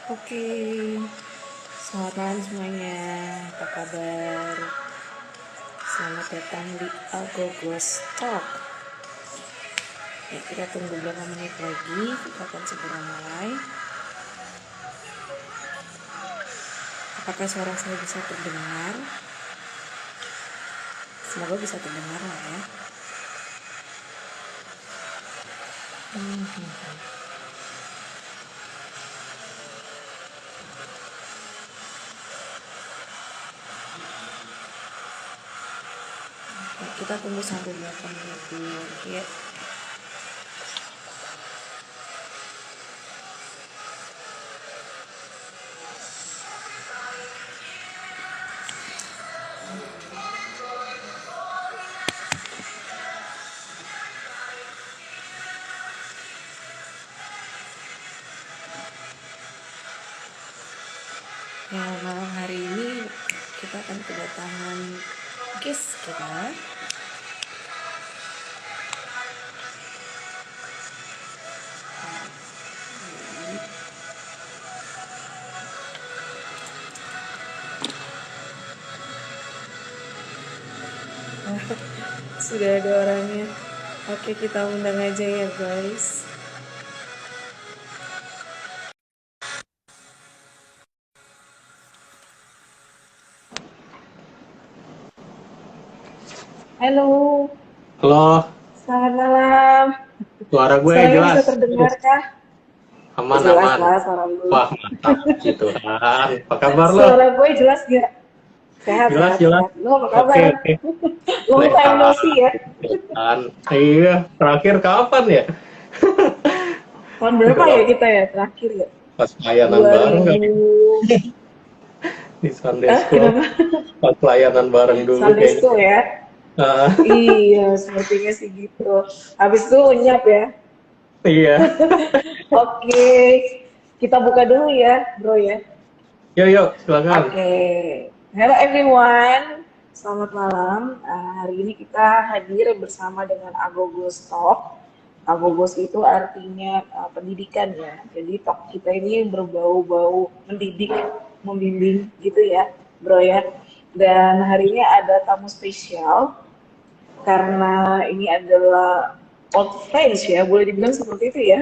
Oke, selamat malam semuanya. Apa kabar? Selamat datang di Agogos Talk. Ya, kita tunggu beberapa menit lagi. Kita akan segera mulai. Apakah suara saya bisa terdengar? Semoga bisa terdengar lah ya. Kita tunggu sampai berapa menit dulu ya. Ya, malam hari ini kita akan kedatangan guest kita. Sudah ada orangnya. Oke, kita undang aja ya guys. Halo. Halo. Selamat malam. Suara gue Suaranya jelas. bisa terdengar kah? Aman, jelas aman. Lah, suara lu. Wah, mantap. Puji Tuhan. Apa kabar lo? Suara gue jelas gak? Sehat, Jelas, sehat, jelas. sehat. Lu apa kabar? Oke. Long time no see ya. Iya, terakhir kapan ya? Tahun berapa ya kita ya terakhir ya? Pas pelayanan bareng kan? Di Sunday School. Pas pelayanan bareng dulu Sunday School ya? Iya, sepertinya sih gitu. Habis itu lenyap ya? Iya. Oke, kita buka dulu ya, bro ya. Yuk, silakan. Oke. Hello everyone, selamat malam. Hari ini kita hadir bersama dengan Agogos Talk. Agogos itu artinya pendidikan ya. Jadi talk kita ini berbau-bau mendidik, membimbing gitu ya, bro ya. Dan hari ini ada tamu spesial karena ini adalah old friends ya, boleh dibilang seperti itu ya.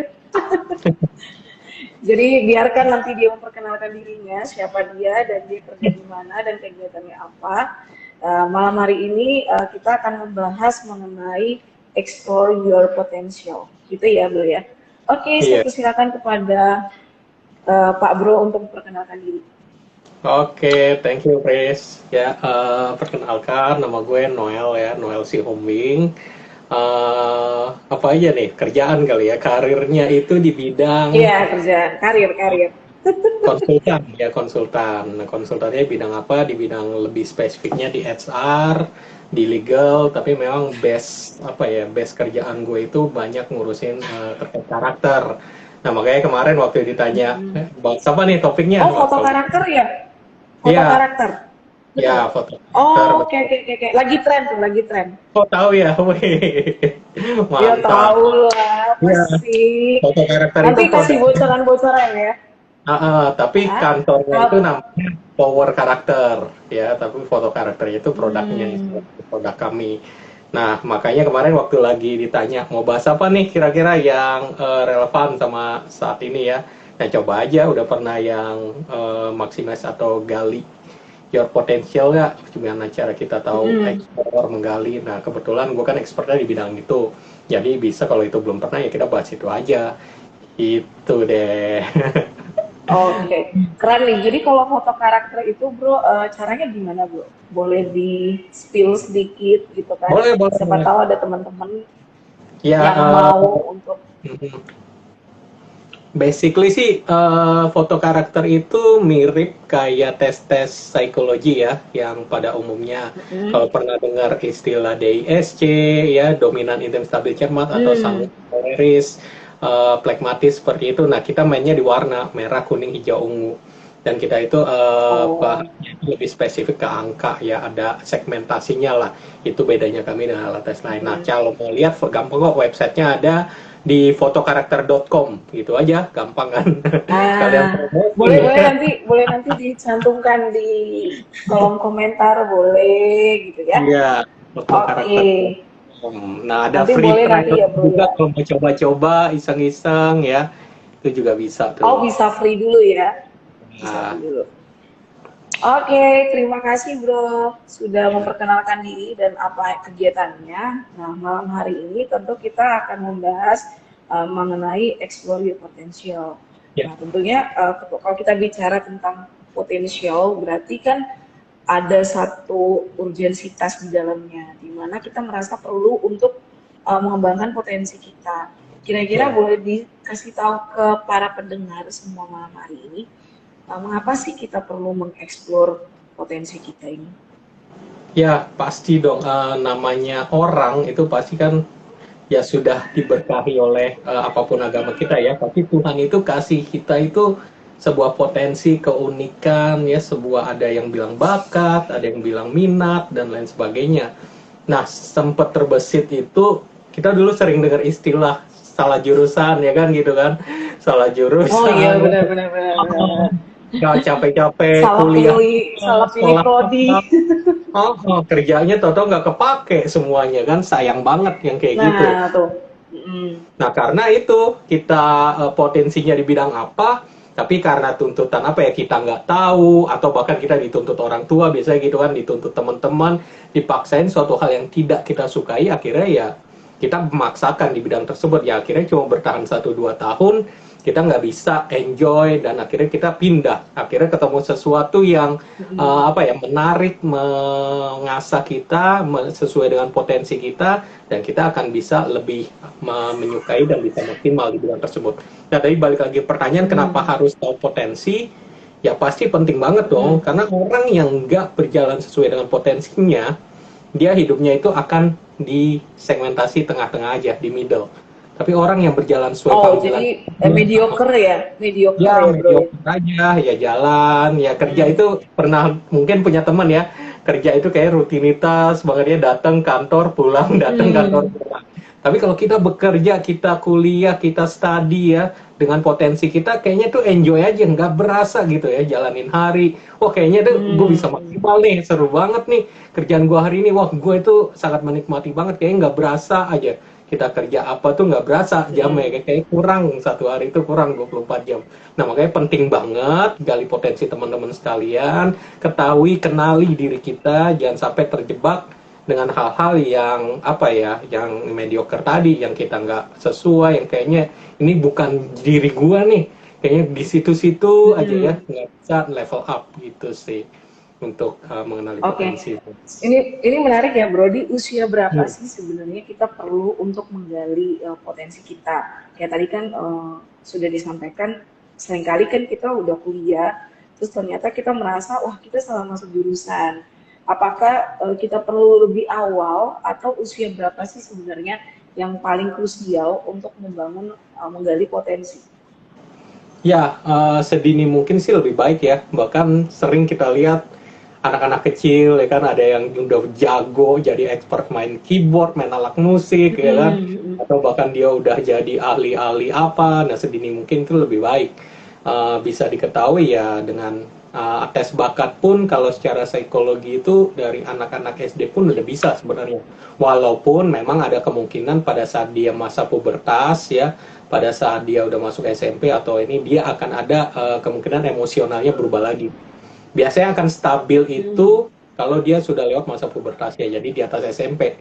Jadi biarkan nanti dia memperkenalkan dirinya, siapa dia dan dia kerja di mana dan kegiatannya apa. Malam hari ini kita akan membahas mengenai explore your potential, gitu ya bro ya. Oke, saya persilakan kepada Pak Bro untuk memperkenalkan diri. Oke, thank you, Chris. Ya, perkenalkan, nama gue Noel ya, Noel Sihombing. Apa aja nih, kerjaan kali ya, karirnya itu di bidang... Iya, kerjaan, karir. Konsultan, ya konsultan. Nah, konsultannya bidang apa? Di bidang lebih spesifiknya di HR, di legal, tapi memang base kerjaan gue itu banyak ngurusin terkait karakter. Nah, makanya kemarin waktu ditanya, bahas apa nih topiknya? Oh, foto karakter ya? Foto karakter? Betul? Ya, foto karakter. Oh, oke. Lagi tren. Oh, tahu ya? Mantap. Ya, tahu lah, pasti. Ya, foto karakter nanti itu kasih bocoran ya? Tapi kantornya itu namanya Power Karakter, ya. Tapi foto karakternya itu produknya, produk kami. Nah, makanya kemarin waktu lagi ditanya, mau bahas apa nih kira-kira yang relevan sama saat ini ya. Nah, coba aja udah pernah yang maximize atau gali your potential nggak? Gimana cara kita tahu Mm-mm. explore, menggali. Nah, kebetulan gue kan expertnya di bidang itu. Jadi bisa kalau itu belum pernah ya kita bahas itu aja. Itu deh. Oke, keren nih. Jadi kalau foto karakter itu bro, caranya gimana bro? Boleh di spill sedikit gitu kan? Boleh, boleh, Siapa boleh. tahu ada teman-teman Ya, yang mau untuk. basically sih foto karakter itu mirip kayak tes-tes psikologi ya, yang pada umumnya Mm-mm. kalau pernah dengar istilah DISC ya, dominan intim stabil cermat atau sanguin Hmm. koleris, plekmatis seperti itu. Nah, kita mainnya di warna merah, kuning, hijau, ungu. Dan kita itu Oh. bahannya itu lebih spesifik ke angka ya, ada segmentasinya lah. Itu bedanya kami dengan alat tes lain. Nah, Mm-mm. kalau mau lihat gampang kok, websitenya ada di fotokarakter.com gitu aja, gampang kan. Sekalian Ah, promosi boleh boleh ya. nanti dicantumkan di kolom komentar boleh gitu ya. Iya, Oke, fotokarakter.com. Nah, ada nanti free boleh nanti trial ya bro juga ya. kalau mau coba-coba iseng-iseng ya. Itu juga bisa Oh tuh. bisa free dulu ya, bisa Nah, free dulu. Oke, terima kasih bro sudah ya. memperkenalkan diri dan apa kegiatannya. Nah, malam hari ini tentu kita akan membahas mengenai explore your potential. Ya. Nah, tentunya kalau kita bicara tentang potensial berarti kan ada satu urgensitas di dalamnya, di mana kita merasa perlu untuk mengembangkan potensi kita. Kira-kira Ya. boleh dikasih tahu ke para pendengar semua malam hari ini, mengapa sih kita perlu mengeksplor potensi kita ini? Ya, pasti dong, namanya orang itu pasti kan ya sudah diberkahi oleh apapun agama kita ya, tapi Tuhan itu kasih kita itu sebuah potensi, keunikan ya, sebuah ada yang bilang bakat, ada yang bilang minat dan lain sebagainya. Nah, sempat terbesit itu kita dulu sering dengar istilah salah jurusan ya kan gitu kan. Salah Oh iya jurusan, benar benar benar benar. ya capek-capek kuliah, Salah pilih sekolah, prodi. kerjanya toto nggak kepake semuanya kan, sayang banget yang kayak gitu. Nah tuh. Mm. Nah, karena itu kita potensinya di bidang apa, tapi karena tuntutan apa ya kita nggak tahu, atau bahkan kita dituntut orang tua, biasanya gitu kan, dituntut teman-teman, dipaksain suatu hal yang tidak kita sukai, akhirnya ya kita memaksakan di bidang tersebut, ya akhirnya cuma bertahan 1-2 tahun, kita nggak bisa enjoy, dan akhirnya kita pindah, akhirnya ketemu sesuatu yang Mm. apa ya, menarik, mengasah kita sesuai dengan potensi kita, dan kita akan bisa lebih menyukai dan bisa maksimal di bidang tersebut. Nah, tadi balik lagi pertanyaan kenapa Mm. harus tahu potensi? Ya pasti penting banget dong, Mm. karena orang yang nggak berjalan sesuai dengan potensinya, dia hidupnya itu akan di segmentasi tengah-tengah aja, di middle. Tapi orang yang berjalan sesuai Oh panggilan, jadi mediocre ya ya bro ya. mediocre aja, ya jalan, ya kerja Mm. itu pernah mungkin punya teman ya, kerja itu kayak rutinitas, banget dia datang kantor, pulang, datang kantor, Mm. pulang. Tapi kalau kita bekerja, kita kuliah, kita study ya, dengan potensi kita, kayaknya tuh enjoy aja, nggak berasa gitu ya, jalanin hari. Wah kayaknya tuh gue bisa Mm. maksimal nih, seru banget nih kerjaan gue hari ini. Wah gue itu sangat menikmati banget, kayaknya nggak berasa aja. Kita kerja apa tuh nggak berasa jamnya, Mm. kayak kurang, satu hari itu kurang 24 jam. Nah makanya penting banget gali potensi teman-teman sekalian, ketahui, kenali diri kita, jangan sampai terjebak dengan hal-hal yang apa ya, yang mediocre tadi, yang kita nggak sesuai, yang kayaknya ini bukan diri gua nih, kayaknya di situ-situ aja ya, Mm. nggak bisa level up gitu sih untuk mengenali Oke, potensi itu. ini menarik ya Bro. Di usia berapa Hmm. sih sebenarnya kita perlu untuk menggali potensi kita? Kayak tadi kan sudah disampaikan, seringkali kan kita udah kuliah, terus ternyata kita merasa wah kita salah masuk jurusan. Apakah kita perlu lebih awal atau usia berapa sih sebenarnya yang paling krusial untuk membangun menggali potensi? Ya, sedini mungkin sih lebih baik ya. Bahkan sering kita lihat anak-anak kecil ya kan, ada yang udah jago jadi expert main keyboard, main alat musik ya kan, Mm-mm. atau bahkan dia udah jadi ahli-ahli apa. Nah, sedini mungkin itu lebih baik. Bisa diketahui ya dengan tes bakat pun, kalau secara psikologi itu dari anak-anak SD pun udah bisa sebenarnya. Walaupun memang ada kemungkinan pada saat dia masa pubertas ya, pada saat dia udah masuk SMP atau ini dia akan ada kemungkinan emosionalnya berubah lagi. Biasanya akan stabil itu kalau dia sudah lewat masa pubertas ya, jadi di atas SMP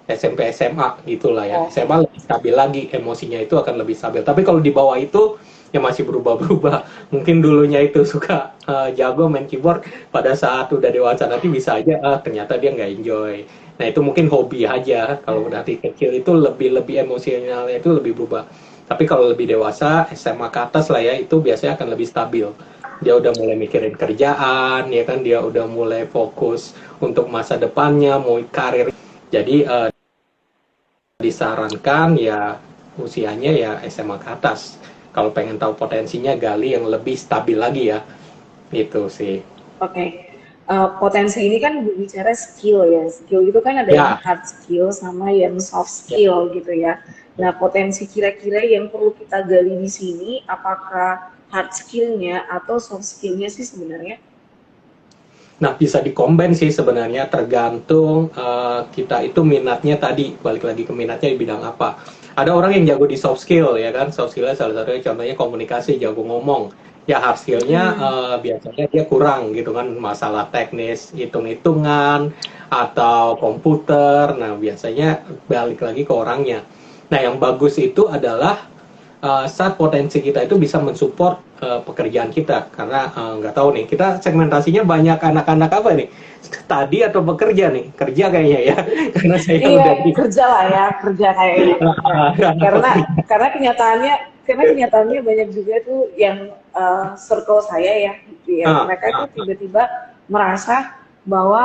SMA gitulah ya. Oke. SMA lebih stabil lagi, emosinya itu akan lebih stabil. Tapi kalau di bawah itu ya masih berubah-berubah. Mungkin dulunya itu suka jago main keyboard, pada saat udah dewasa nanti bisa aja ternyata dia nggak enjoy. Nah itu mungkin hobi aja. Kalau nanti kecil itu lebih emosionalnya itu lebih berubah. Tapi kalau lebih dewasa, SMA ke atas lah ya, itu biasanya akan lebih stabil. Dia udah mulai mikirin kerjaan, ya kan, dia udah mulai fokus untuk masa depannya, mau karir. Jadi disarankan ya usianya ya SMA ke atas. Kalau pengen tahu potensinya, gali yang lebih stabil lagi ya. Itu sih. Oke. Potensi ini kan berbicara skill ya. Skill itu kan ada yang Ya, hard skill sama yang soft ya. skill gitu ya. Nah, potensi kira-kira yang perlu kita gali di sini, apakah hard skillnya atau soft skillnya sih sebenarnya? Nah, bisa dikombin sih sebenarnya, tergantung kita itu minatnya tadi, balik lagi ke minatnya di bidang apa. Ada orang yang jago di soft skill ya kan, soft skillnya salah satunya contohnya komunikasi, jago ngomong. Ya hard skillnya Hmm. biasanya dia kurang gitu kan, masalah teknis, hitung-hitungan, atau komputer. Nah, biasanya balik lagi ke orangnya. Nah, yang bagus itu adalah saat potensi kita itu bisa mensupport pekerjaan kita, karena nggak tahu nih, kita segmentasinya banyak anak-anak apa nih, tadi atau bekerja nih, kerja kayaknya ya. Karena saya Iya, udah di kerja lah ya, kerja kayaknya kerja. anak Karena pekerja. karena kenyataannya banyak juga tuh yang circle saya ya, gitu ya. ah, Mereka tuh ah, tiba-tiba merasa bahwa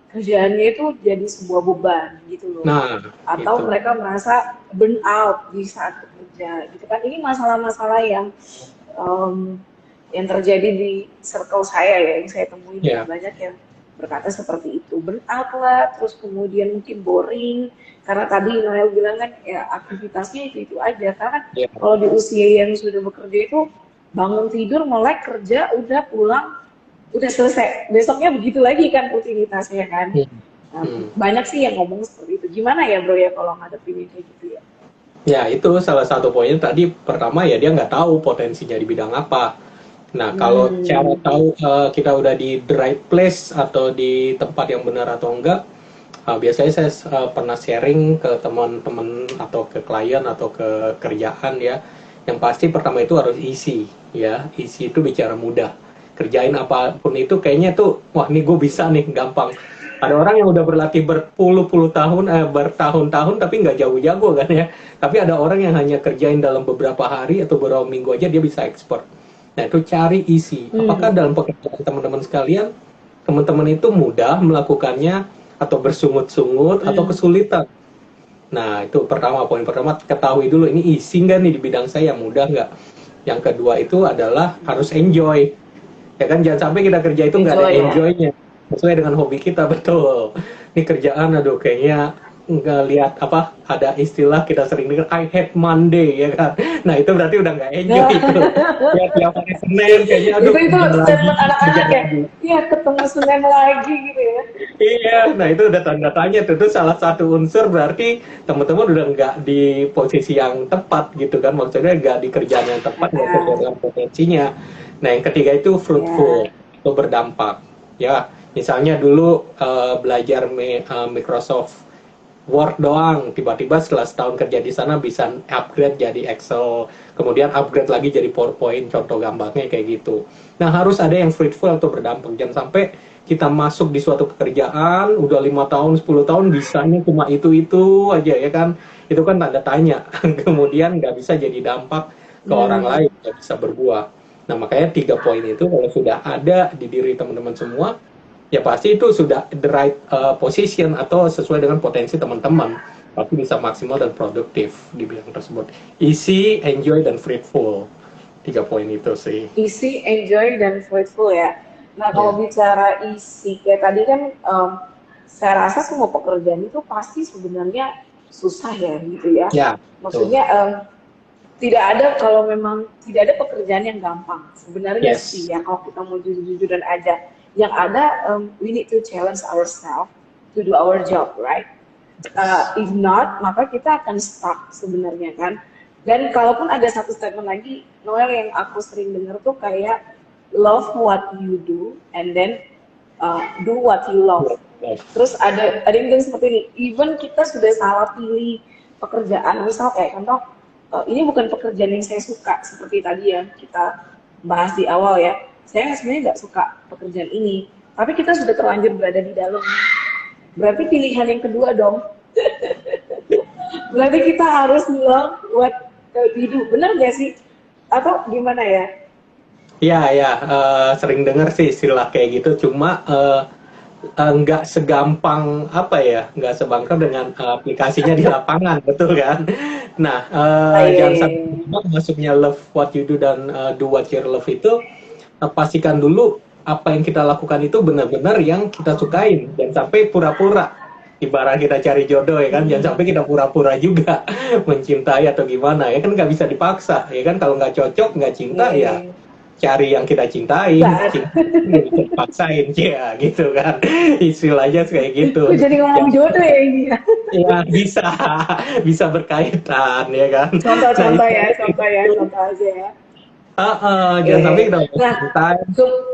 kerjaannya itu jadi sebuah beban gitu loh. nah Atau itu mereka merasa burn out di saat bekerja, gitu kan. Ini masalah-masalah em, yang terjadi di circle saya ya, yang saya temuin ya. banyak yang berkata seperti itu, burn out lah, terus kemudian mungkin boring, karena tadi Noel bilang kan ya aktivitasnya itu aja, karena Ya. kalau di usia yang sudah bekerja itu bangun tidur, melek, kerja, udah pulang, udah selesai, besoknya begitu lagi kan rutinitasnya kan. Hmm. Nah, Hmm. banyak sih yang ngomong seperti itu. Gimana ya bro ya kalau ngadepin kayak gitu ya? Ya itu salah satu poinnya tadi, pertama ya dia nggak tahu potensinya di bidang apa. Nah, kalau cara Hmm. tahu kita udah di the right place atau di tempat yang benar atau enggak, biasanya saya pernah sharing ke teman-teman atau ke klien atau ke kerjaan ya. Yang pasti pertama itu harus isi, ya. Isi itu bicara mudah. Kerjain apapun itu kayaknya tuh, wah ini gue bisa nih, gampang. Ada orang yang udah berlatih berpuluh-puluh tahun, bertahun-tahun tapi nggak jago-jago kan ya. Tapi ada orang yang hanya kerjain dalam beberapa hari atau beberapa minggu aja dia bisa expert. Nah itu cari isi. Apakah Hmm. dalam pekerjaan teman-teman sekalian, teman-teman itu mudah melakukannya atau bersungut-sungut atau Hmm. kesulitan. Nah, itu pertama, poin pertama, ketahui dulu ini isi nggak nih di bidang saya, mudah nggak. Yang kedua itu adalah harus enjoy. Ya kan, jangan sampai kita kerja itu nggak ada Enjoy ya. enjoy-nya. Sesuai dengan hobi kita, betul. Ini kerjaan, aduh kayaknya nggak lihat apa, ada istilah kita sering dengar, I hate Monday, ya kan. Nah, itu berarti udah nggak enjoy itu. Ya, tiap hari Senin, kayaknya aduh itu kerja lagi, statement kerja anak-anak ya. lagi. Iya, ketemu Senin lagi gitu ya. Iya, nah itu udah tanda tanya tuh. Itu salah satu unsur berarti teman-teman udah nggak di posisi yang tepat gitu kan. Maksudnya nggak di kerjaan yang tepat, nggak sesuai Ah, dengan potensinya. Nah yang ketiga itu fruitful, ya. atau berdampak. Ya, misalnya dulu belajar Microsoft Word doang, tiba-tiba setelah setahun kerja di sana bisa upgrade jadi Excel, kemudian upgrade lagi jadi PowerPoint, contoh gampangnya kayak gitu. Nah harus ada yang fruitful atau berdampak, jangan sampai kita masuk di suatu pekerjaan, udah 5 tahun, 10 tahun, bisanya cuma itu aja ya kan, itu kan tanda tanya, kemudian nggak bisa jadi dampak ke orang Hmm. lain, nggak bisa berbuah. Nah makanya 3 poin itu kalau sudah ada di diri teman-teman semua, ya pasti itu sudah the right position atau sesuai dengan potensi teman-teman, pasti bisa maksimal dan produktif di bidang tersebut. Easy, enjoy, dan fruitful, 3 poin itu sih. Easy, enjoy, dan fruitful ya. Nah, kalau Ya, bicara isi, kayak tadi kan saya rasa semua pekerjaan itu pasti sebenarnya susah ya gitu ya. ya, betul. Maksudnya tidak ada, kalau memang tidak ada pekerjaan yang gampang sebenarnya sih Yes, ya, kalau kita mau jujur-jujuran aja. Yang ada, we need to challenge ourselves to do our job, right? yes. If not, maka kita akan stuck sebenarnya kan. Dan kalaupun ada satu statement lagi, Noel, yang aku sering dengar tuh kayak love what you do and then do what you love. Terus ada yang bilang seperti ini, even kita sudah salah pilih pekerjaan, misal kayak contoh, ini bukan pekerjaan yang saya suka, seperti tadi ya kita bahas di awal ya, saya sebenarnya nggak suka pekerjaan ini, tapi kita sudah terlanjur berada di dalam, berarti pilihan yang kedua dong. Berarti kita harus love what we do, benar nggak sih? Atau gimana ya? Iya, ya, sering dengar sih istilah kayak gitu, cuma nggak segampang apa ya, nggak sebangka dengan aplikasinya di lapangan, betul kan? Nah, jangan sampai masuknya love what you do dan do what you love itu, pastikan dulu apa yang kita lakukan itu benar-benar yang kita sukain, dan sampai pura-pura. Ibarat kita cari jodoh ya kan, jangan sampai kita pura-pura juga mencintai atau gimana ya kan, nggak bisa dipaksa ya kan, kalau nggak cocok nggak cinta ya cari yang kita cintai, cinta nggak bisa dipaksain ya gitu kan, istilahnya kayak gitu. Jadi ngomong jodoh ya ini ya. Ya bisa bisa berkaitan ya kan. Contoh aja ya. Jangan sampai kita cintai.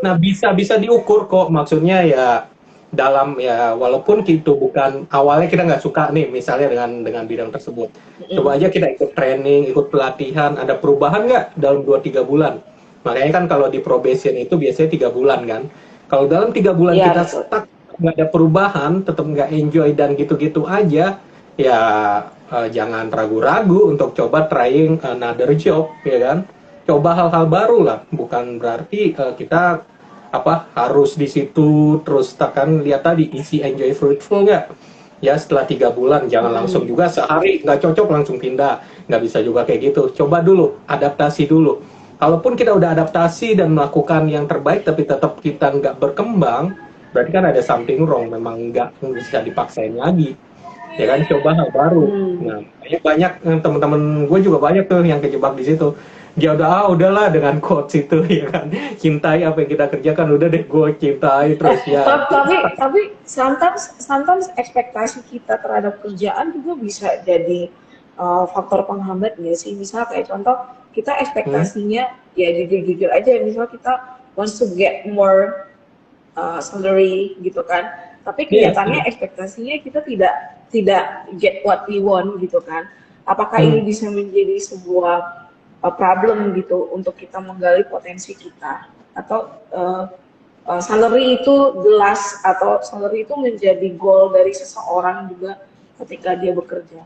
Nah bisa diukur kok, maksudnya ya dalam ya, walaupun gitu bukan awalnya kita nggak suka nih misalnya dengan bidang tersebut, coba aja kita ikut training, ikut pelatihan, ada perubahan nggak dalam 2-3 bulan. Makanya kan kalau di probation itu biasanya 3 bulan kan, kalau dalam 3 bulan kita stuck nggak ada perubahan, tetap nggak enjoy dan gitu-gitu aja ya, jangan ragu-ragu untuk coba trying another job ya kan, coba hal-hal baru lah, bukan berarti kita harus di situ terus. Tekan lihat tadi isi enjoy fruitful nggak ya, setelah 3 bulan jangan langsung juga sehari nggak cocok langsung pindah, nggak bisa juga kayak gitu, coba dulu adaptasi dulu. Kalaupun kita udah adaptasi dan melakukan yang terbaik tapi tetap kita nggak berkembang, berarti kan ada something wrong, memang nggak bisa dipaksain lagi ya kan, coba hal baru. Nah banyak teman-teman gue juga banyak tuh yang kejebak di situ. Ya udahlah dengan quotes itu ya kan, cintai apa yang kita kerjakan, udah deh gue cintai terus ya. Tapi sometimes ekspektasi kita terhadap kerjaan juga bisa jadi faktor penghambat nggak sih? Misal kayak contoh kita ekspektasinya ya jujur aja, misal kita wants to get more salary gitu kan, tapi kelihatannya ekspektasinya kita tidak get what we want gitu kan. Apakah ini bisa menjadi sebuah problem gitu untuk kita menggali potensi kita, atau salary itu jelas, atau salary itu menjadi goal dari seseorang juga ketika dia bekerja?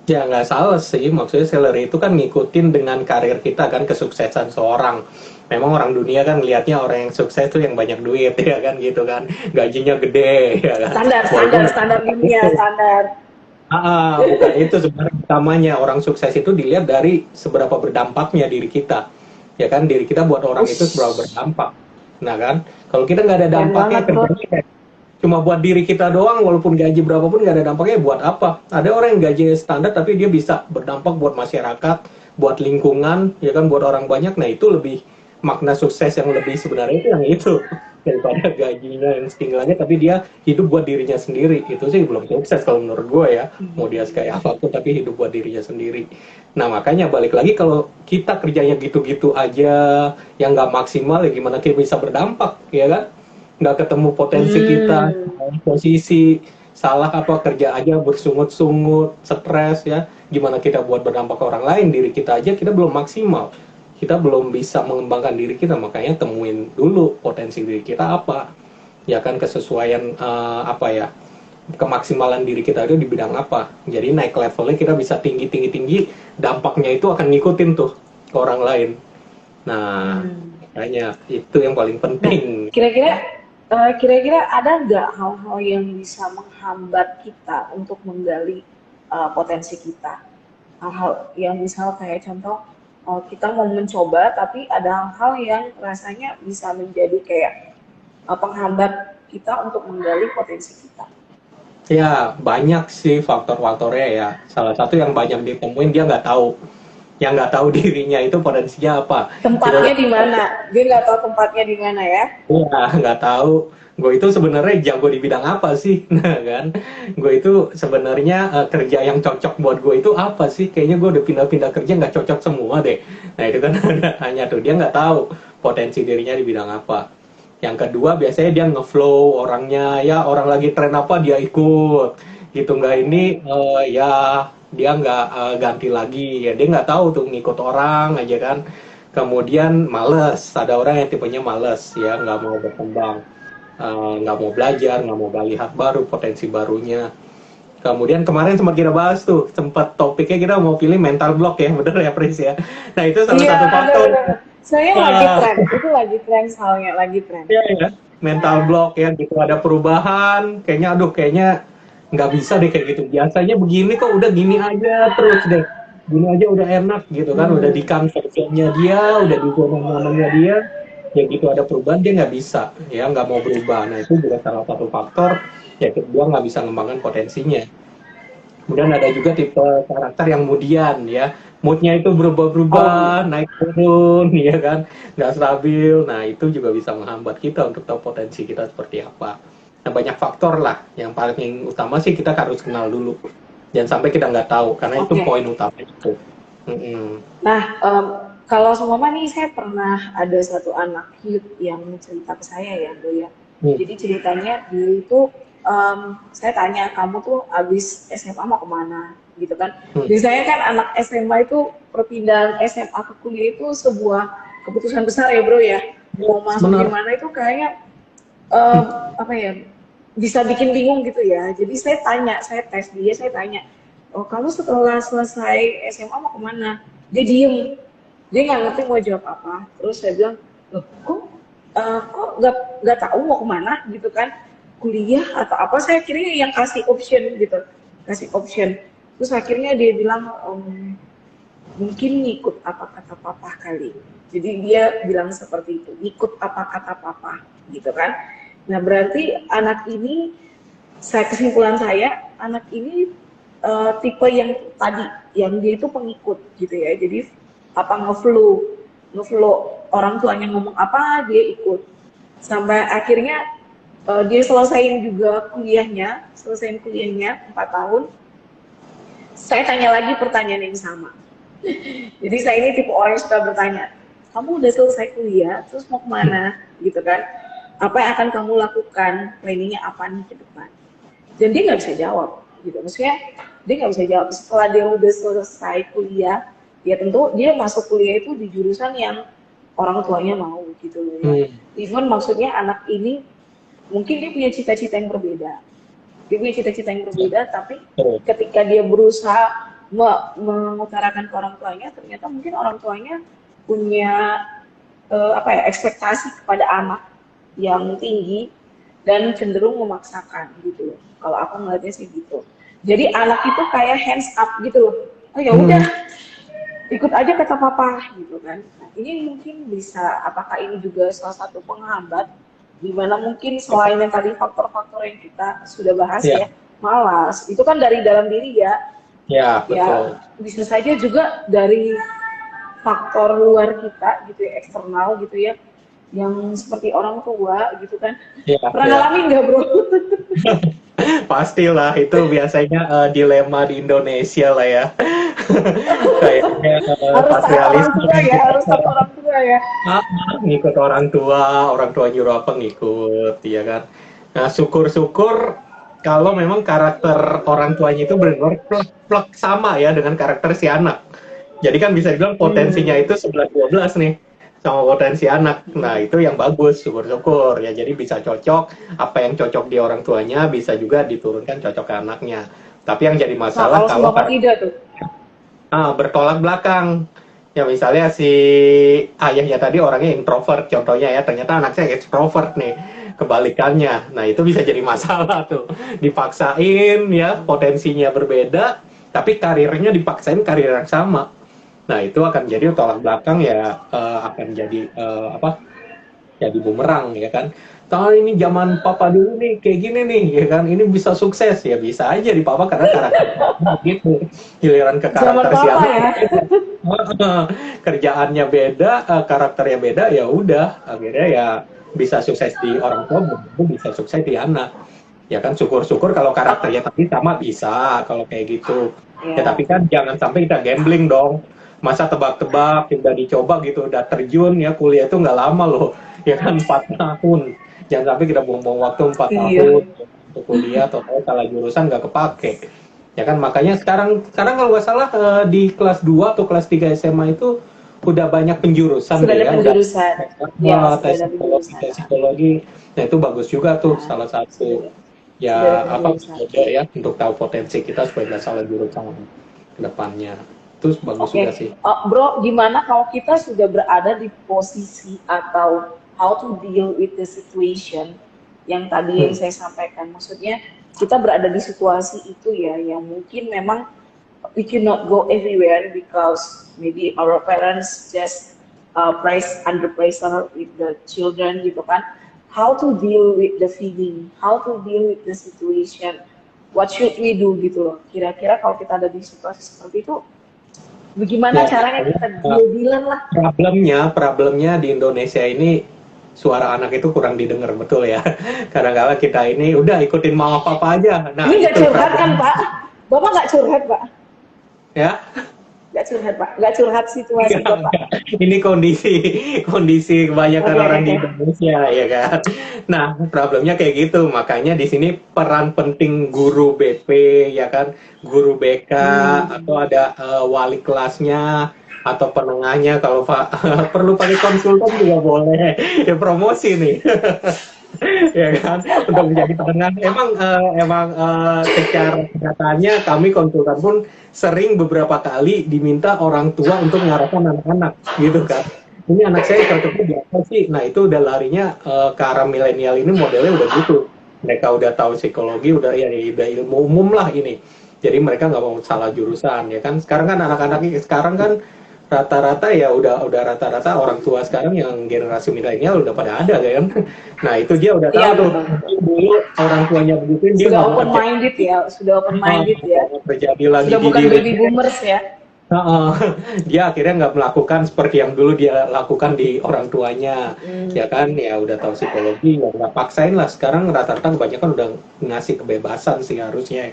Ya nggak salah sih, maksudnya salary itu kan ngikutin dengan karir kita kan, kesuksesan seorang. Memang orang dunia kan ngelihatnya orang yang sukses tuh yang banyak duit ya kan, gitu kan, gajinya gede ya kan. Standar dunia, standar. Bukan itu sebenarnya utamanya. Orang sukses itu dilihat dari seberapa berdampaknya diri kita ya kan, diri kita buat orang itu seberapa berdampak. Nah kan, kalau kita nggak ada dampaknya, kerjanya cuma buat diri kita doang, walaupun gaji berapapun nggak ada dampaknya, buat apa? Ada orang yang gajinya standar tapi dia bisa berdampak buat masyarakat, buat lingkungan ya kan, buat orang banyak. Nah itu lebih makna sukses yang lebih sebenarnya itu yang itu, daripada gajinya yang setinggalnya tapi dia hidup buat dirinya sendiri. Itu sih belum sukses kalau menurut gue ya, mau dia kayak apapun tapi hidup buat dirinya sendiri. Nah makanya balik lagi, kalau kita kerjanya gitu-gitu aja yang nggak maksimal, ya gimana kita bisa berdampak ya kan, nggak ketemu potensi kita, posisi salah kerja aja bersungut-sungut, stres ya, gimana kita buat berdampak ke orang lain, diri kita aja kita belum maksimal, kita belum bisa mengembangkan diri kita. Makanya temuin dulu potensi diri kita apa ya kan, kesesuaian kemaksimalan diri kita itu di bidang apa. Jadi naik levelnya kita bisa tinggi, dampaknya itu akan ngikutin tuh ke orang lain. Nah makanya itu yang paling penting. Kira-kira ada nggak hal-hal yang bisa menghambat kita untuk menggali potensi kita? Hal-hal yang misal kayak contoh, kita mau mencoba tapi ada hal-hal yang rasanya bisa menjadi kayak penghambat kita untuk menggali potensi kita. Ya banyak sih faktor-faktornya ya. Salah satu yang banyak ditemuin, dia nggak tahu yang nggak tahu dirinya itu potensinya apa. Tempatnya di mana? Dia nggak tahu tempatnya di mana ya? Iya, nggak tahu. Gue itu sebenarnya jago di bidang apa sih? Nah kan, gue itu sebenarnya kerja yang cocok buat gue itu apa sih? Kayaknya gue udah pindah-pindah kerja nggak cocok semua deh. Nah itu kan ada hanya tuh dia nggak tahu potensi dirinya di bidang apa. Yang kedua biasanya dia ngeflow orangnya, ya orang lagi tren apa dia ikut. Gitu nggak ini ya dia nggak ganti lagi, ya dia nggak tahu tuh ngikut orang aja kan. Kemudian males, ada orang yang tipenya males ya, nggak mau berkembang, nggak mau belajar, nggak mau melihat baru potensi barunya. Kemudian kemarin sempat kita bahas tuh, sempat topiknya kita mau pilih mental block ya, bener ya Pris ya. Nah itu salah Iya, satu faktor. benar. Saya lagi Nah, tren, itu lagi tren soalnya, lagi tren. ya, ya, mental block ya gitu, ada perubahan, kayaknya aduh kayaknya nggak bisa deh kayak gitu. Biasanya begini kok udah gini aja terus deh. Gini aja udah enak gitu kan, udah di comfort zone-nya dia, udah di zona nyamannya dia, ya gitu ada perubahan dia nggak bisa, ya nggak mau berubah. Nah itu juga salah satu faktor, ya kedua nggak bisa ngembangkan potensinya. Kemudian ada juga tipe karakter yang kemudian ya, moodnya itu Oh iya. berubah-berubah, naik turun, ya kan, nggak stabil. Nah itu juga bisa menghambat kita untuk tahu potensi kita seperti apa. Nah banyak faktor lah, yang paling utama sih kita harus kenal dulu. Jangan sampai kita nggak tahu, karena itu Oke. poin utama itu. Mm-mm. Nah, kalau semua nih saya pernah ada satu anak hit yang cerita ke saya ya, Bro ya. Hmm. Jadi ceritanya dia itu, saya tanya, kamu tuh abis SMA mau kemana? Gitu kan. Hmm. Biasanya kan anak SMA itu perpindahan SMA ke kuliah itu sebuah keputusan besar ya, Bro ya. Mau masuk di Benar. mana itu kayaknya eh, apa ya, bisa bikin bingung gitu ya. Jadi saya tanya, saya tes dia, saya tanya, oh kamu setelah selesai SMA mau kemana? Dia diem, dia nggak ngerti mau jawab apa. Terus saya bilang, loh kok kok nggak tahu mau kemana gitu kan? Kuliah atau apa? Saya kira yang kasih option gitu, kasih option. Terus akhirnya dia bilang, mungkin ngikut apa kata papa kali. Jadi dia bilang seperti itu, ikut apa kata papa, gitu kan. Nah berarti anak ini, kesimpulan saya, anak ini tipe yang tadi, yang dia itu pengikut gitu ya. Jadi apa ngeflow orang tuanya ngomong apa dia ikut. Sampai akhirnya dia selesaiin juga kuliahnya, selesaiin kuliahnya 4 tahun. Saya tanya lagi pertanyaan yang sama. Jadi saya ini tipe orang yang suka bertanya, kamu udah selesai kuliah, terus mau kemana, gitu kan? Apa yang akan kamu lakukan, planningnya apa nih ke depan? Dan dia nggak bisa jawab, gitu. Maksudnya dia nggak bisa jawab. Setelah dia udah selesai kuliah, ya tentu dia masuk kuliah itu di jurusan yang orang tuanya mau, gitu loh ya. Hmm. Even maksudnya anak ini mungkin dia punya cita-cita yang berbeda. Dia punya cita-cita yang berbeda, tapi Betul. ketika dia berusaha mengutarakan ke orang tuanya, ternyata mungkin orang tuanya punya apa ya, ekspektasi kepada anak yang tinggi dan cenderung memaksakan gitu loh. Kalau aku ngeliatnya sih gitu. Jadi anak itu kayak hands up gitu loh. Oh ya udah, Hmm. ikut aja kata papa gitu kan. Nah, ini mungkin bisa, apakah ini juga salah satu penghambat di mana mungkin selain yang tadi faktor-faktor yang kita sudah bahas Ya, ya, malas itu kan dari dalam diri ya, ya betul. ya bisa saja juga dari faktor luar kita gitu ya, eksternal gitu ya, yang seperti orang tua gitu kan. Ya, Pernah ya. ngalamin nggak, Bro? Pastilah itu biasanya dilema di Indonesia lah ya. Kayaknya Harus taat orang patrialisme tua kan ya, kita harus taat orang tua ya. ngikut orang tua nyuruh apa ngikut, ya kan. Nah, syukur-syukur kalau memang karakter orang tuanya itu benar-benar plek sama ya dengan karakter si anak. Jadi kan bisa dibilang potensinya Hmm. itu 11-12 nih sama potensi anak. Nah, itu yang bagus, syukur-syukur ya. Jadi bisa cocok, apa yang cocok di orang tuanya bisa juga diturunkan cocok ke anaknya. Tapi yang jadi Nah masalah kalau kalau seumpama tidak tuh, bertolak belakang. Ya misalnya si ayahnya tadi orangnya introvert contohnya ya, ternyata anak saya ekstrovert nih. Kebalikannya. Nah, itu bisa jadi masalah tuh. Dipaksain ya, potensinya berbeda, tapi karirnya dipaksain karir yang sama. Nah, itu akan jadi tolak belakang ya, akan jadi apa? Jadi bumerang ya kan. Tahun ini zaman papa dulu nih kayak gini nih ya kan, ini bisa sukses ya bisa aja di papa karena karakter papa gitu. Giliran ke zaman karakter si papa anak ya. kerjaannya beda, karakternya beda, ya udah akhirnya ya bisa sukses di orang tua, belum bisa sukses di anak. Ya kan syukur-syukur kalau karakternya tadi sama bisa kalau kayak gitu. Ya Ya, tapi kan jangan sampai kita gambling dong. Masa tebak-tebak udah dicoba gitu, udah terjun ya kuliah itu nggak lama loh. Ya kan 4 tahun. Jangan sampai kita buang-buang waktu 4 iya. tahun untuk kuliah atau salah jurusan nggak kepake. Ya kan makanya sekarang kalau nggak salah di kelas 2 atau kelas 3 SMA itu udah banyak penjurusan Sudah deh ada ya, udah penjurusan. Ya, sudah tes ada psikologi, penjurusan. tes psikologi. Nah itu bagus juga tuh Nah, salah satu sudah, sudah ada ya apa penjurusan. metode ya untuk tahu potensi kita supaya nggak salah jurusan ke depannya. Itu bagus juga Oke, sih. Bro, gimana kalau kita sudah berada di posisi atau how to deal with the situation yang tadi yang Hmm. saya sampaikan? Maksudnya kita berada di situasi itu ya, yang mungkin memang we cannot go everywhere because maybe our parents just under pressure with the children gitu kan. How to deal with the feeling, how to deal with the situation, what should we do gitu loh. Kira-kira kalau kita ada di situasi seperti itu, bagaimana Ya, caranya kita deal-dealan lah. problemnya di Indonesia ini suara anak itu kurang didengar betul ya. Kadang-kadang kita ini udah ikutin mau apa aja. Nah Ini nggak itu curhat kan problem Pak? Bapak nggak curhat Pak? ya. Nggak curhat Pak? Nggak curhat situasi Bapak? Enggak. Ini kondisi kebanyakan Oke, orang oke, di oke. Indonesia ya kan. Nah, problemnya kayak gitu. Makanya di sini peran penting guru BP ya kan, guru BK Hmm. atau ada wali kelasnya atau penengahnya kalau perlu pakai konsultan juga boleh. Ya promosi nih. Ya kan untuk menjadi penengah emang secara kenyataannya kami konsultan pun sering beberapa kali diminta orang tua untuk mengarahkan anak-anak gitu kan, ini anak saya cocoknya di apa sih, nah itu udah larinya ke arah milenial ini modelnya udah gitu, mereka udah tahu psikologi udah ya udah ilmu umum lah ini, jadi mereka nggak mau salah jurusan ya kan, sekarang kan anak-anak sekarang kan rata-rata ya udah rata-rata orang tua sekarang yang generasi milenial udah pada ada kan. Nah itu dia udah tahu Iya tuh betul, betul. dulu orang tuanya begituin dia Sudah nggak mau open kerja. minded ya, sudah open minded Nggak ya. mau terjadi lagi Sudah di bukan diri baby dia. boomers ya. Dia akhirnya nggak melakukan seperti yang dulu dia lakukan di orang tuanya Mm-mm. ya kan, ya udah tahu psikologi ya nggak paksain lah, sekarang rata-rata kebanyakan udah ngasih kebebasan sih harusnya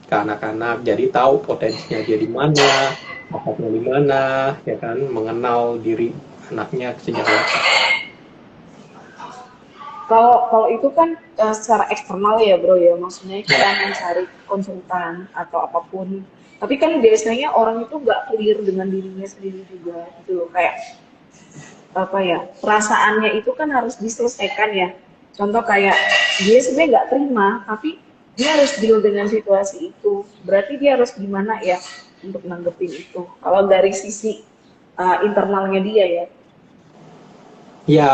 ke anak-anak, jadi tahu potensinya dia di mana, bakatnya di mana, ya kan, mengenal diri anaknya sejak awal. Kalau itu kan secara eksternal ya bro ya, maksudnya kita mencari konsultan atau apapun. Tapi kan biasanya orang itu nggak clear dengan dirinya sendiri juga gitu loh. Kayak apa ya, perasaannya itu kan harus diselesaikan ya. Contoh kayak dia sebenarnya nggak terima, tapi dia harus deal dengan situasi itu. Berarti dia harus gimana ya untuk nanggepin itu. Kalau dari sisi internalnya dia ya. Ya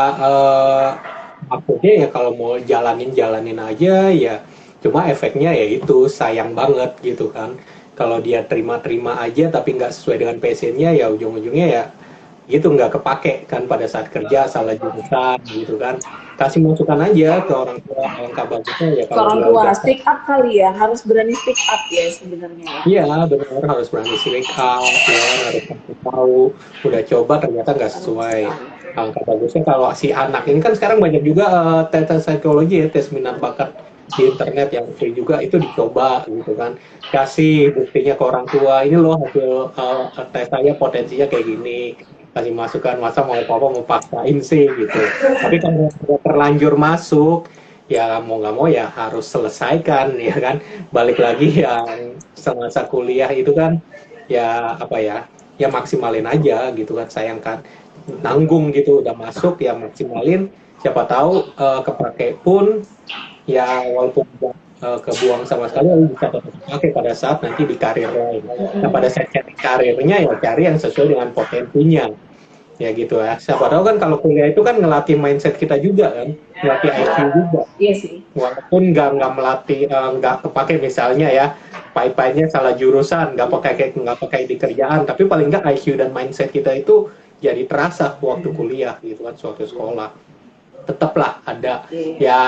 maksudnya ya kalau mau jalanin aja ya, cuma efeknya ya itu sayang banget gitu kan, kalau dia terima aja tapi nggak sesuai dengan passionnya ya ujung-ujungnya ya gitu nggak kepake kan pada saat kerja, salah jurusan gitu kan, kasih masukan aja ke orang tua, alangkah bagusnya ya Ke kalau orang dia tua udah. speak up kali ya, harus berani speak up ya sebenarnya ya. Iya, benar harus berani speak out, ya kan, harus kasih tahu, udah coba ternyata nggak Harus sesuai. speak up. Angka bagusnya kalau si anak ini kan sekarang banyak juga tes psikologi ya, tes minat bakat di internet yang free juga itu dicoba gitu kan. Kasih buktinya ke orang tua, ini loh hasil tes saya potensinya kayak gini. Kasih masukan, masa mau apa mau paksain sih gitu. Tapi kalau udah terlanjur masuk, ya mau nggak mau ya harus selesaikan ya kan, balik lagi yang semasa kuliah itu kan ya apa ya maksimalin aja gitu kan, sayangkan nanggung gitu udah masuk ya maksimalin, siapa tahu kepake pun ya walaupun kebuang sama sekali bisa tetap pakai pada saat nanti di karir lain. Nah pada saat cari karirnya ya cari yang sesuai dengan potensinya ya gitu ya, siapa tahu kan kalau kuliah itu kan ngelatih mindset kita juga kan, ngelatih IQ juga, Iya sih. walaupun nggak melatih nggak kepake misalnya ya pahit-pahitnya salah jurusan nggak pakai di kerjaan, tapi paling nggak IQ dan mindset kita itu jadi terasa waktu kuliah gitu kan, suatu sekolah tetaplah ada Iya. ya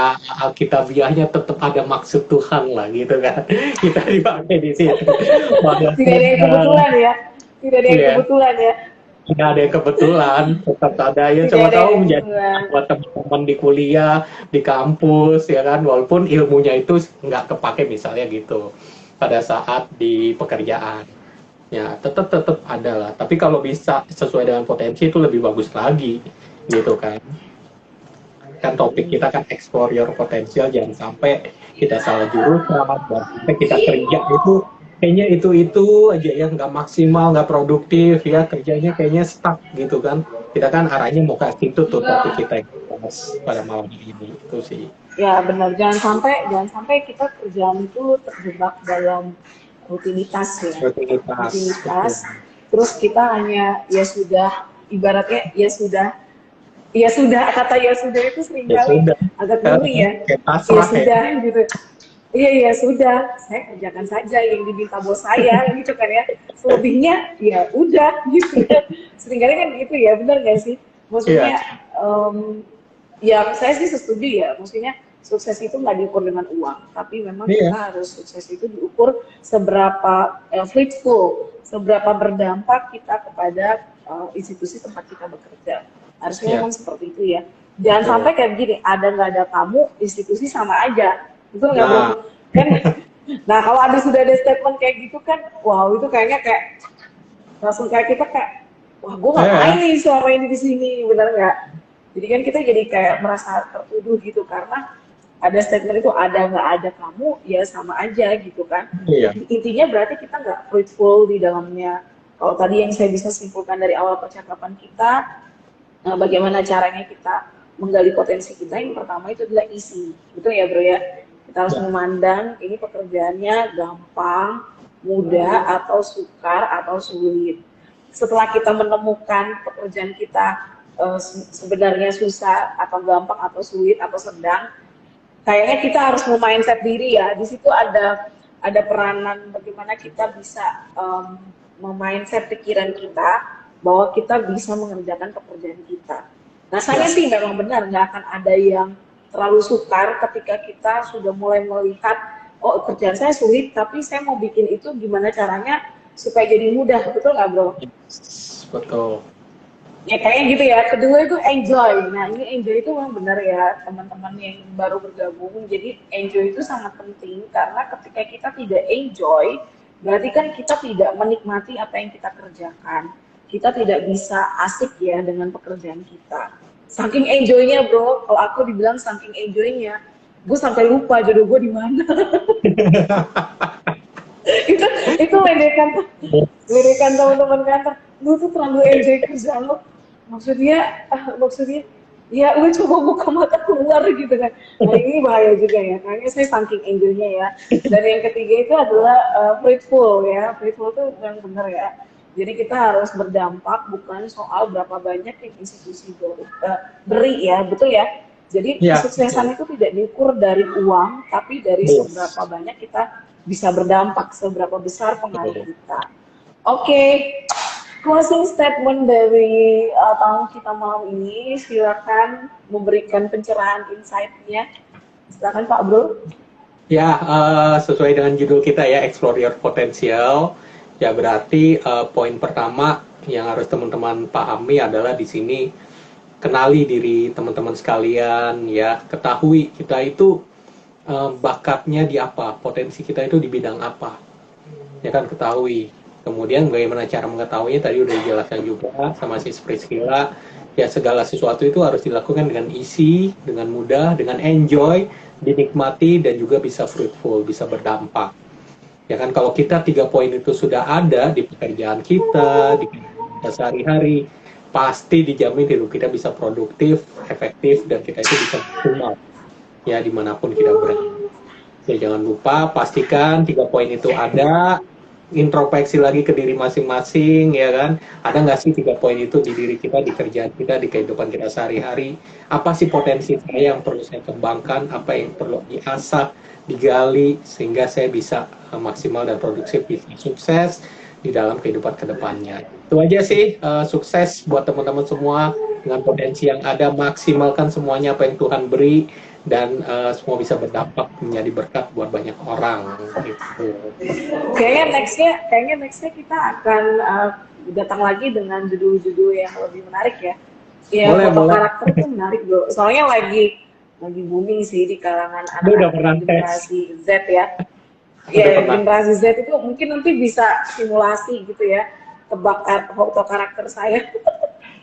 alkitabiahnya, tetap ada maksud Tuhan lah gitu kan. Kita dipakai di situ. Tidak ada yang kebetulan ya. Tidak ada yang Iya. kebetulan ya. Tidak ada yang kebetulan, tetap ada ya, Tidak siapa ada tahu yang menjadi kebetulan. buat teman-teman di kuliah, di kampus, ya kan, walaupun ilmunya itu nggak kepake misalnya gitu, pada saat di pekerjaan. Ya, tetap ada lah. Tapi kalau bisa sesuai dengan potensi itu lebih bagus lagi, gitu kan. Kan topik kita kan explore your potential, jangan sampai kita salah jurusan, dan sampai kita kerja itu kayaknya itu aja ya, nggak maksimal, nggak produktif ya, kerjanya kayaknya stuck gitu kan. Kita kan arahnya mau ke situ tuh topik kita yang kita bahas pada malam ini itu sih. Ya benar, jangan sampai kita kerjaan itu terjebak dalam rutinitas ya. Rutinitas, betul. Rutinitas, terus kita hanya ya sudah, ibaratnya ya sudah, kata ya sudah itu Ya seringkali sudah, agak ngeri ya. kayak Ya pasrah ya. sudah gitu. Iya ya sudah, saya kerjakan saja yang diminta bos saya gitu kan ya. Selebihnya ya udah gitu kan. Seringkali kan gitu ya, benar nggak sih? Iya, Maksudnya ya saya sih setuju ya. Maksudnya sukses itu nggak diukur dengan uang, tapi memang iya, kita harus sukses itu diukur seberapa fruitful, seberapa berdampak kita kepada institusi tempat kita bekerja. Harusnya iya, memang seperti itu ya. Jangan betul. sampai kayak begini, ada nggak ada kamu, institusi sama aja. Betul nggak bro? Nah, Kan, nah kalau sudah ada statement kayak gitu kan, wow itu kayaknya kayak langsung kayak kita kayak, wah gue ngapain eh, nih selama ini di sini, benar nggak? Jadi kan kita jadi kayak merasa tertuduh gitu karena ada statement itu, ada nggak ada kamu ya sama aja gitu kan. iya, Intinya berarti kita nggak fruitful di dalamnya. Kalau tadi yang saya bisa simpulkan dari awal percakapan kita, bagaimana caranya kita menggali potensi kita, yang pertama itu adalah isi, betul ya bro ya. Kita harus ya, memandang ini pekerjaannya gampang, mudah, atau sukar, atau sulit. Setelah kita menemukan pekerjaan kita sebenarnya susah, atau gampang, atau sulit, atau sedang, kayaknya kita harus mindset diri ya. Di situ ada peranan bagaimana kita bisa memindset pikiran kita bahwa kita bisa mengerjakan pekerjaan kita. Rasanya ya, sih memang benar, nggak akan ada yang terlalu sukar ketika kita sudah mulai melihat, oh kerjaan saya sulit, tapi saya mau bikin itu gimana caranya supaya jadi mudah, betul nggak bro? betul. Ya kayaknya gitu ya. Kedua itu enjoy. Nah ini enjoy itu memang benar ya teman-teman yang baru bergabung. Jadi enjoy itu sangat penting karena ketika kita tidak enjoy, berarti kan kita tidak menikmati apa yang kita kerjakan. Kita tidak bisa asik ya dengan pekerjaan kita. Saking enjoynya bro, kalau aku dibilang saking enjoynya, gue sampai lupa jodoh gue di mana. itu itu ledekan teman-teman kantor. Lu tuh terlalu enjoy kerja lu, maksudnya ya lu coba buka mata keluar gitu kan. Nah ini bahaya juga ya, kayaknya saya saking enjoynya ya. Dan yang ketiga itu adalah fruitful ya. Fruitful tuh yang benar ya, jadi kita harus berdampak, bukan soal berapa banyak yang institusi beri ya, betul ya. Jadi Ya, betul. kesuksesan itu tidak diukur dari uang, tapi dari Yes. seberapa banyak kita bisa berdampak, seberapa besar pengaruh Betul. kita. Oke, closing statement dari tamu kita malam ini, silakan memberikan pencerahan insight-nya. Silakan Pak Bro. Ya, sesuai dengan judul kita ya, Explore Your Potential. Ya, berarti poin pertama yang harus teman-teman pahami adalah di sini kenali diri teman-teman sekalian ya, ketahui kita itu bakatnya di apa, potensi kita itu di bidang apa. Ya kan ketahui. Kemudian bagaimana cara mengetahuinya tadi udah dijelaskan juga sama si Priscilla. Ya segala sesuatu itu harus dilakukan dengan isi, dengan mudah, dengan enjoy, dinikmati dan juga bisa fruitful, bisa berdampak. Ya kan kalau kita 3 poin itu sudah ada di pekerjaan kita, di kita sehari-hari, pasti dijamin hidup kita bisa produktif, efektif dan kita itu bisa maksimal ya dimanapun kita berada. Ya jangan lupa pastikan 3 poin itu ada, introspeksi lagi ke diri masing-masing ya kan, ada nggak sih 3 poin itu di diri kita, di kerjaan kita, di kehidupan kita sehari-hari, apa sih potensi saya yang perlu saya kembangkan, apa yang perlu diasah, digali sehingga saya bisa maksimal dan produktif, bisa sukses di dalam kehidupan kedepannya. Itu aja sih, sukses buat teman-teman semua dengan potensi yang ada, maksimalkan semuanya apa yang Tuhan beri dan semua bisa berdampak menjadi berkat buat banyak orang gitu. Kayaknya nextnya kita akan datang lagi dengan judul-judul yang lebih menarik ya. Ya, Boleh, foto boleh. karakter itu menarik bro. Soalnya lagi booming sih di kalangan Lu udah anak-anak pernah yang tes? generasi Z ya. Udah Ya, pernah. generasi Z itu mungkin nanti bisa simulasi gitu ya. Tebak foto karakter saya.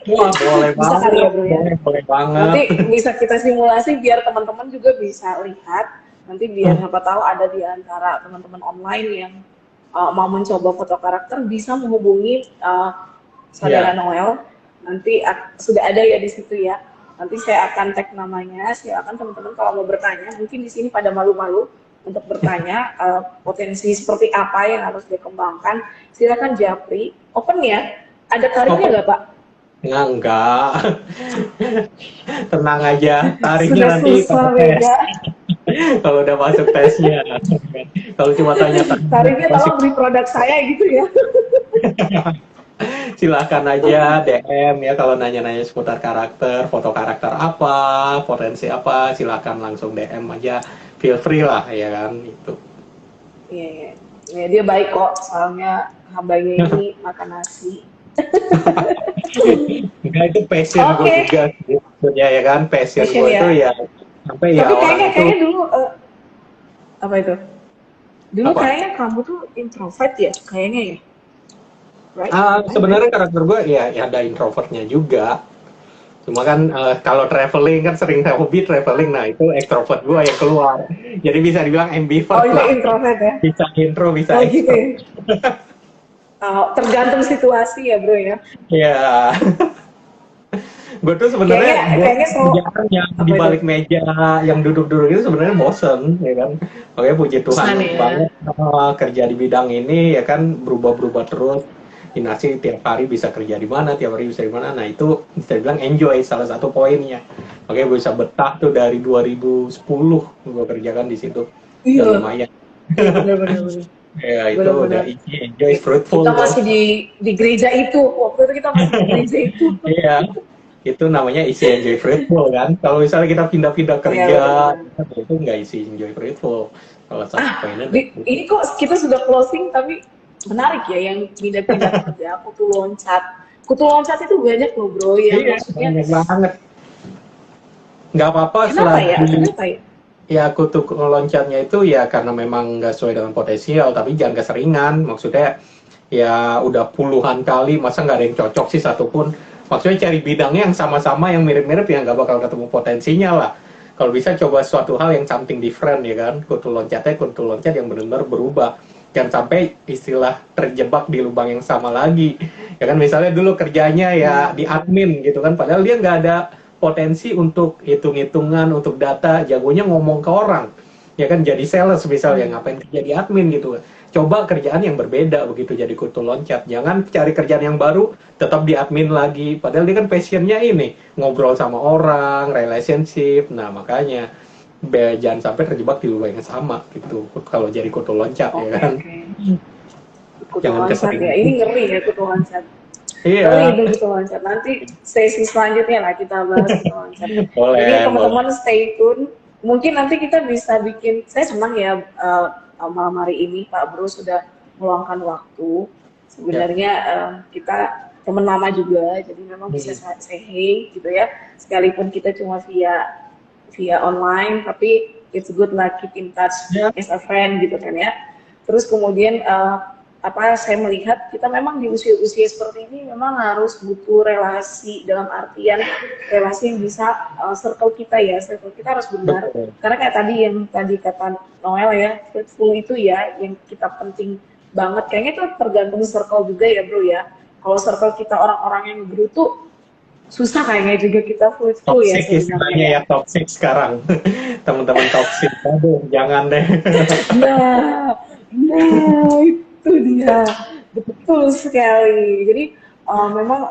Wah, boleh Bisa kali banget, ya bro ya. boleh banget. Nanti bisa kita simulasi biar teman-teman juga bisa lihat. Nanti biar siapa tahu ada di antara teman-teman online yang mau mencoba foto karakter bisa menghubungi saudara Ya, Noel. Nanti sudah ada ya di situ ya. Nanti saya akan tag namanya. Silakan teman-teman kalau mau bertanya. Mungkin di sini pada malu-malu untuk bertanya potensi seperti apa yang harus dikembangkan. Silakan Japri. Open ya. Ada tarifnya oke. nggak Pak? Enggak. Tenang aja, tarifnya Sudah nanti susah kalau tes. beda. Kalau udah masuk tesnya. Kalau cuma tanya-tanya Tarifnya masih tolong beli produk saya gitu ya. silakan aja DM ya kalau nanya-nanya seputar karakter, foto karakter apa, potensi apa, silakan langsung DM aja. Feel free lah ya kan itu. Iya, iya. Ya, dia baik kok, soalnya hambanya ini makan nasi. Enggak, itu passion gue Oke, juga sih, maksudnya ya kan, passion passion gue itu ya. ya sampai ya Tapi orang kayaknya itu kayaknya dulu apa itu? Dulu apa. kayaknya kamu tuh introvert ya, kayaknya ya, right? Am I right? Sebenarnya karakter gue ya ada introvertnya juga. Cuma kan kalau traveling kan sering hobi traveling, nah itu extrovert gue yang keluar. Jadi bisa dibilang Oh ambivert itu lah. introvert ya? Bisa intro, bisa Oh gitu extro. ya. Tergantung situasi ya bro ya. Ya, gue tuh Kayaknya sebenarnya kayaknya bosan so kerjaan yang apa di itu? balik meja, yang duduk-duduk itu sebenarnya bosen, ya kan. Makanya puji Tuhan Bosan ya. banget kerja di bidang ini, ya kan berubah-berubah terus. Inasi tiap hari bisa kerja di mana, tiap hari bisa di mana. Nah itu bisa dibilang enjoy salah satu poinnya. Makanya gue bisa betah tuh dari 2010 gue kerjakan di situ. Udah Iya, lumayan. iya benar-benar benar. Ya itu udah Benar-benar. enjoy fruitful Kita tuh. masih di gereja itu. Waktu itu kita masih di gereja itu. Iya, itu namanya isi enjoy fruitful kan. Kalau misalnya kita pindah-pindah Iya kerja, benar-benar. itu nggak isi enjoy fruitful. Salah satu poinnya dari itu. Ini kok kita sudah closing tapi menarik ya yang pindah-pindah kerja. Kutu loncat. Kutu loncat itu banyak loh bro. Yang Iya, maksudnya banyak banget. Nggak apa-apa kenapa ya? selagi Kenapa ya? ya kutu loncatnya itu ya karena memang nggak sesuai dengan potensial, tapi jangan keseringan. Maksudnya ya udah puluhan kali, masa nggak ada yang cocok sih satupun. Maksudnya cari bidangnya yang sama-sama, yang mirip-mirip, ya nggak bakal ketemu potensinya lah. Kalau bisa coba suatu hal yang something different ya kan, kutu loncat yang benar-benar berubah. Jangan sampai istilah terjebak di lubang yang sama lagi. Ya kan misalnya dulu kerjanya ya di Hmm. admin gitu kan, padahal dia nggak ada potensi untuk hitung-hitungan, untuk data, jagonya ngomong ke orang. Ya kan jadi sales misalnya, Hmm. ngapain kerja di admin gitu. Coba kerjaan yang berbeda begitu jadi kutu loncat. Jangan cari kerjaan yang baru, tetap di admin lagi. Padahal dia kan passionnya ini, ngobrol sama orang, relationship. Nah makanya jangan sampai terjebak di lubang yang sama gitu. Kalau jadi kutu loncat ya Oke kan. oke. Kutu Jangan loncat ya. keseringan. Ini ngeri ya kutu loncat. Ngeri Iya, itu kutu loncat. Nanti sesi selanjutnya lah kita bahas kutu loncat. Jadi boleh, boleh. teman-teman stay tune. Mungkin nanti kita bisa bikin. Saya senang ya malam hari ini Pak Bro sudah meluangkan waktu. Ya. Sebenarnya kita teman lama juga, jadi memang bisa Hmm. say hey gitu ya. Sekalipun kita cuma via via online, tapi it's good lah keep in touch Ya. as a friend gitu kan ya. Terus kemudian apa saya melihat kita memang di usia-usia seperti ini memang harus butuh relasi dalam artian relasi yang bisa circle kita ya, circle kita harus benar. Betul. Karena kayak tadi yang tadi kata Noel ya, fruitful itu ya yang kita penting banget. Kayaknya itu tergantung circle juga ya bro ya. Kalau circle kita orang-orang yang berutuh susah kayaknya juga kita fruitful ya Toxic sebenarnya istilahnya ya. ya, toxic sekarang. Teman-teman toxic. Aduh, jangan deh. Nah, nah itu dia, betul sekali. Jadi memang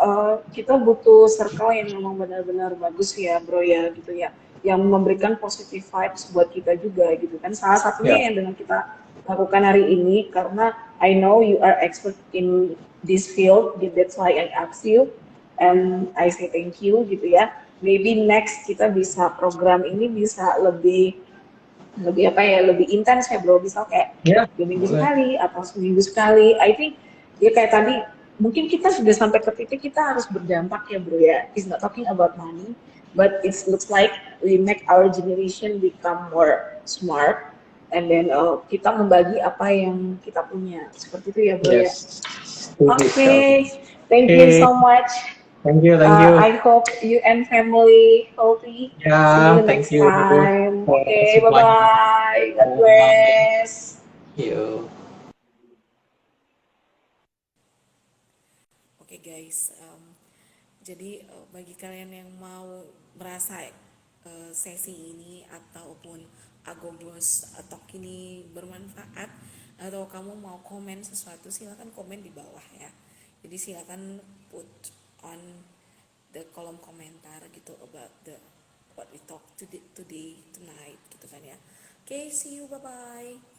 kita butuh circle yang memang benar-benar bagus ya, bro ya, gitu ya, yang memberikan positive vibes buat kita juga, gitu kan. Salah Ya, satunya yang dengan kita lakukan hari ini, karena I know you are expert in this field, that's why I ask you, and I say thank you, gitu ya. maybe next kita bisa program ini bisa lebih lebih apa ya, lebih intens ya bro, misal kayak Ya, 2 minggu boleh. sekali atau seminggu sekali. I think ya kayak tadi mungkin kita sudah sampai ke titik kita harus berdampak ya bro ya. It's not talking about money, but it looks like we make our generation become more smart, and then kita membagi apa yang kita punya seperti itu ya bro ya. Yes, setuju sekali. Okay, thank you Oke, so much. thank you, thank you. I hope you and family healthy. See you Ya, thank next you time. Okay, bye semuanya. bye. God Bye. bless. Yuk. Oke guys, jadi bagi kalian yang mau merasa sesi ini ataupun Agogos Talk ini bermanfaat, atau kamu mau komen sesuatu, silakan komen di bawah ya. Jadi silakan put on the kolom komentar gitu about the what we talk today tonight gitu kan ya. Oke, see you, bye bye.